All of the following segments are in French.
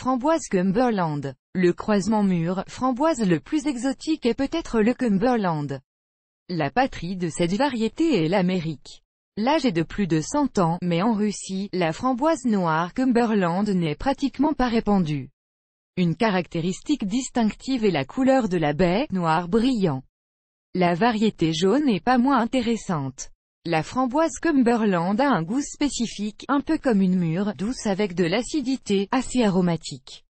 framboise Cumberland. Le croisement mûre-framboise le plus exotique est peut-être le Cumberland. La patrie de cette variété est l'Amérique. L'âge est de plus de 100 ans, mais en Russie, la framboise noire Cumberland n'est pratiquement pas répandue. Une caractéristique distinctive est la couleur de la baie, noir brillant. La variété jaune est pas moins intéressante. La framboise Cumberland a un goût spécifique, un peu comme une mûre, douce avec de l'acidité, assez aromatique.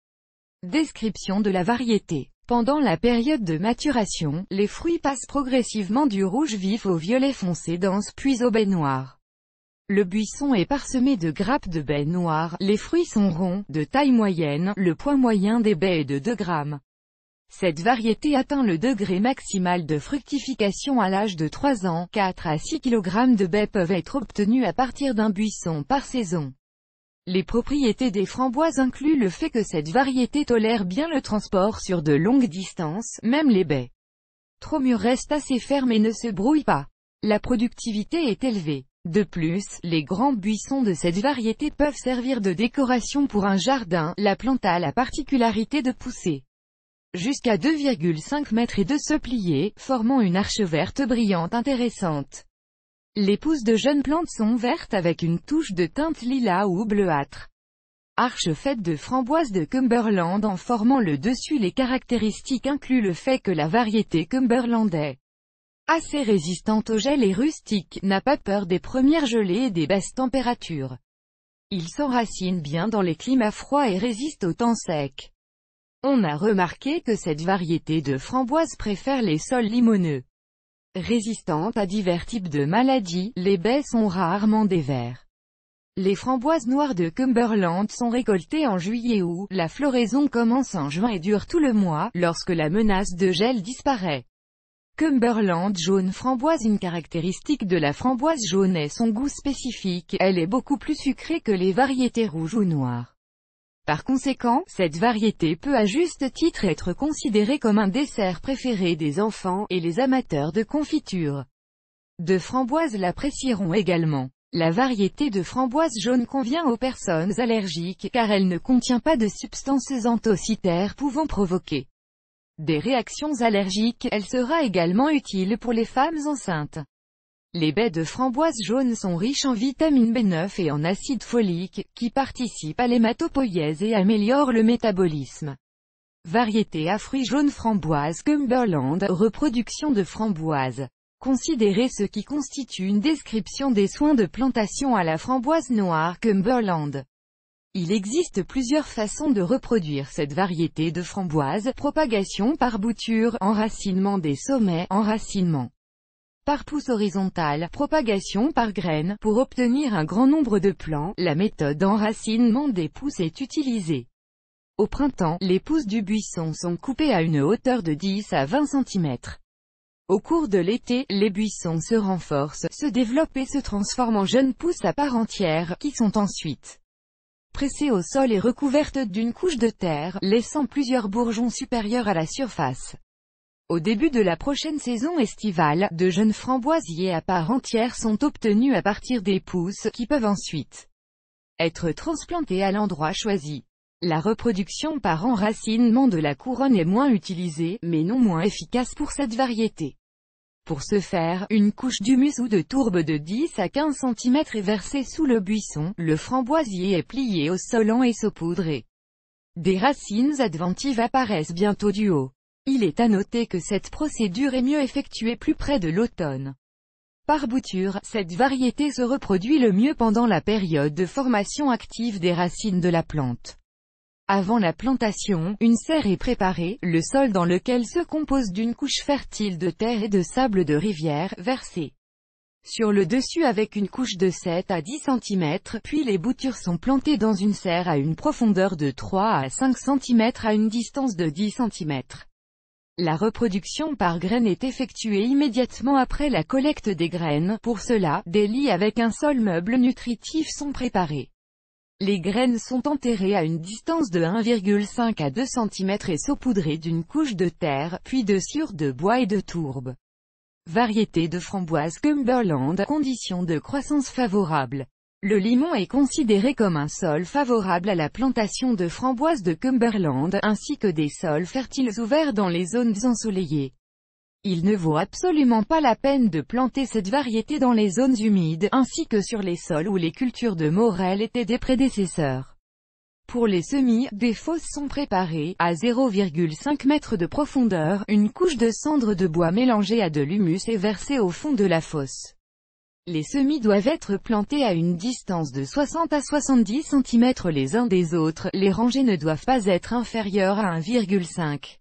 Description de la variété. Pendant la période de maturation, les fruits passent progressivement du rouge vif au violet foncé dense puis au bai noir. Le buisson est parsemé de grappes de baies noires, les fruits sont ronds, de taille moyenne, le poids moyen des baies est de 2 grammes. Cette variété atteint le degré maximal de fructification à l'âge de 3 ans, 4 à 6 kg de baies peuvent être obtenus à partir d'un buisson par saison. Les propriétés des framboises incluent le fait que cette variété tolère bien le transport sur de longues distances, même les baies trop mûres restent assez fermes et ne se brouillent pas. La productivité est élevée. De plus, les grands buissons de cette variété peuvent servir de décoration pour un jardin, la plante a la particularité de pousser jusqu'à 2,5 mètres et de se plier, formant une arche verte brillante intéressante. Les pousses de jeunes plantes sont vertes avec une touche de teinte lilas ou bleuâtre. Arche faite de framboises de Cumberland en formant le dessus. Les caractéristiques incluent le fait que la variété Cumberland est assez résistante au gel et rustique, n'a pas peur des premières gelées et des basses températures. Il s'enracine bien dans les climats froids et résiste au temps sec. On a remarqué que cette variété de framboise préfère les sols limoneux. Résistante à divers types de maladies, les baies sont rarement des vers. Les framboises noires de Cumberland sont récoltées en juillet-août, la floraison commence en juin et dure tout le mois, lorsque la menace de gel disparaît. Cumberland jaune framboise. Une caractéristique de la framboise jaune est son goût spécifique, elle est beaucoup plus sucrée que les variétés rouges ou noires. Par conséquent, cette variété peut à juste titre être considérée comme un dessert préféré des enfants, et les amateurs de confiture de framboise l'apprécieront également. La variété de framboise jaune convient aux personnes allergiques, car elle ne contient pas de substances anthocitaires pouvant provoquer des réactions allergiques. Elle sera également utile pour les femmes enceintes. Les baies de framboise jaune sont riches en vitamine B9 et en acide folique, qui participent à l'hématopoïèse et améliorent le métabolisme. Variété à fruits jaunes framboise Cumberland, reproduction de framboises. Considérez ce qui constitue une description des soins de plantation à la framboise noire Cumberland. Il existe plusieurs façons de reproduire cette variété de framboise: propagation par bouture, enracinement des sommets, enracinement par pousse horizontale, propagation par graines. Pour obtenir un grand nombre de plants, la méthode d'enracinement des pousses est utilisée. Au printemps, les pousses du buisson sont coupées à une hauteur de 10 à 20 cm. Au cours de l'été, les buissons se renforcent, se développent et se transforment en jeunes pousses à part entière, qui sont ensuite pressées au sol et recouvertes d'une couche de terre, laissant plusieurs bourgeons supérieurs à la surface. Au début de la prochaine saison estivale, de jeunes framboisiers à part entière sont obtenus à partir des pousses, qui peuvent ensuite être transplantés à l'endroit choisi. La reproduction par enracinement de la couronne est moins utilisée, mais non moins efficace pour cette variété. Pour ce faire, une couche d'humus ou de tourbe de 10 à 15 cm est versée sous le buisson, le framboisier est plié au sol et saupoudré. Des racines adventives apparaissent bientôt du haut. Il est à noter que cette procédure est mieux effectuée plus près de l'automne. Par bouture, cette variété se reproduit le mieux pendant la période de formation active des racines de la plante. Avant la plantation, une serre est préparée, le sol dans lequel se compose d'une couche fertile de terre et de sable de rivière, versée sur le dessus avec une couche de 7 à 10 cm, puis les boutures sont plantées dans une serre à une profondeur de 3 à 5 cm à une distance de 10 cm. La reproduction par graines est effectuée immédiatement après la collecte des graines. Pour cela, des lits avec un sol meuble nutritif sont préparés. Les graines sont enterrées à une distance de 1,5 à 2 cm et saupoudrées d'une couche de terre, puis de sciure de bois et de tourbe. Variété de framboise Cumberland, conditions de croissance favorables. Le limon est considéré comme un sol favorable à la plantation de framboises de Cumberland, ainsi que des sols fertiles ouverts dans les zones ensoleillées. Il ne vaut absolument pas la peine de planter cette variété dans les zones humides, ainsi que sur les sols où les cultures de morel étaient des prédécesseurs. Pour les semis, des fosses sont préparées, à 0,5 m de profondeur, une couche de cendre de bois mélangée à de l'humus est versée au fond de la fosse. Les semis doivent être plantés à une distance de 60 à 70 cm les uns des autres, les rangées ne doivent pas être inférieures à 1,5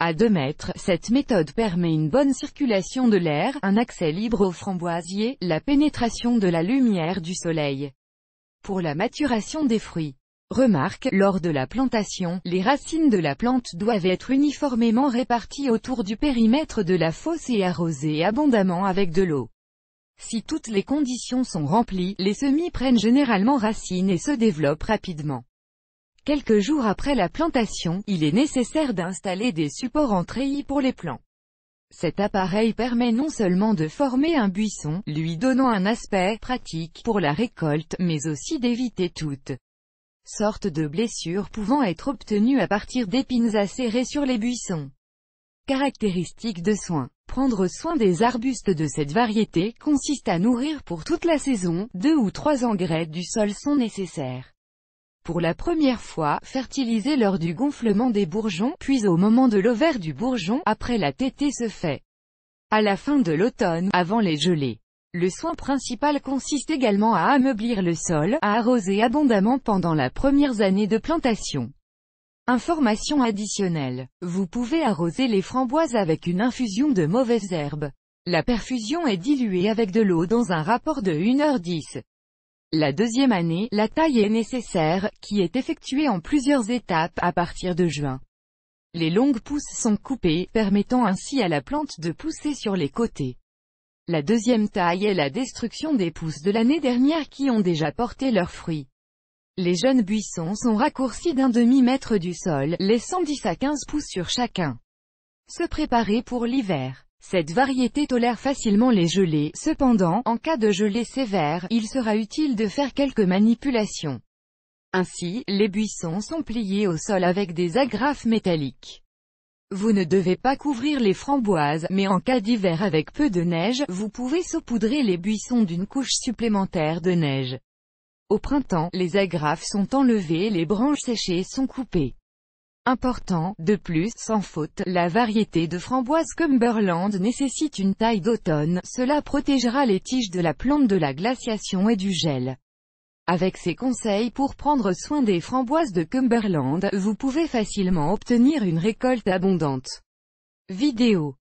à 2 mètres. Cette méthode permet une bonne circulation de l'air, un accès libre aux framboisiers, la pénétration de la lumière du soleil. Pour la maturation des fruits. Remarque, lors de la plantation, les racines de la plante doivent être uniformément réparties autour du périmètre de la fosse et arrosées abondamment avec de l'eau. Si toutes les conditions sont remplies, les semis prennent généralement racine et se développent rapidement. Quelques jours après la plantation, il est nécessaire d'installer des supports en treillis pour les plants. Cet appareil permet non seulement de former un buisson, lui donnant un aspect pratique pour la récolte, mais aussi d'éviter toute sorte de blessures pouvant être obtenues à partir d'épines acérées sur les buissons. Caractéristiques de soins. Prendre soin des arbustes de cette variété consiste à nourrir pour toute la saison, 2 ou 3 engrais du sol sont nécessaires. Pour la première fois, fertiliser lors du gonflement des bourgeons, puis au moment de l'ovaire du bourgeon, après la tétée se fait. À la fin de l'automne, avant les gelées. Le soin principal consiste également à ameublir le sol, à arroser abondamment pendant la première année de plantation. Information additionnelle. Vous pouvez arroser les framboises avec une infusion de mauvaises herbes. La perfusion est diluée avec de l'eau dans un rapport de 1h10. La deuxième année, la taille est nécessaire, qui est effectuée en plusieurs étapes à partir de juin. Les longues pousses sont coupées, permettant ainsi à la plante de pousser sur les côtés. La deuxième taille est la destruction des pousses de l'année dernière qui ont déjà porté leurs fruits. Les jeunes buissons sont raccourcis d'un demi-mètre du sol, laissant 10 à 15 pouces sur chacun. Se préparer pour l'hiver. Cette variété tolère facilement les gelées, cependant, en cas de gelée sévère, il sera utile de faire quelques manipulations. Ainsi, les buissons sont pliés au sol avec des agrafes métalliques. Vous ne devez pas couvrir les framboises, mais en cas d'hiver avec peu de neige, vous pouvez saupoudrer les buissons d'une couche supplémentaire de neige. Au printemps, les agrafes sont enlevées et les branches séchées sont coupées. Important, de plus, sans faute, la variété de framboise Cumberland nécessite une taille d'automne, cela protégera les tiges de la plante de la glaciation et du gel. Avec ces conseils pour prendre soin des framboises de Cumberland, vous pouvez facilement obtenir une récolte abondante. Vidéo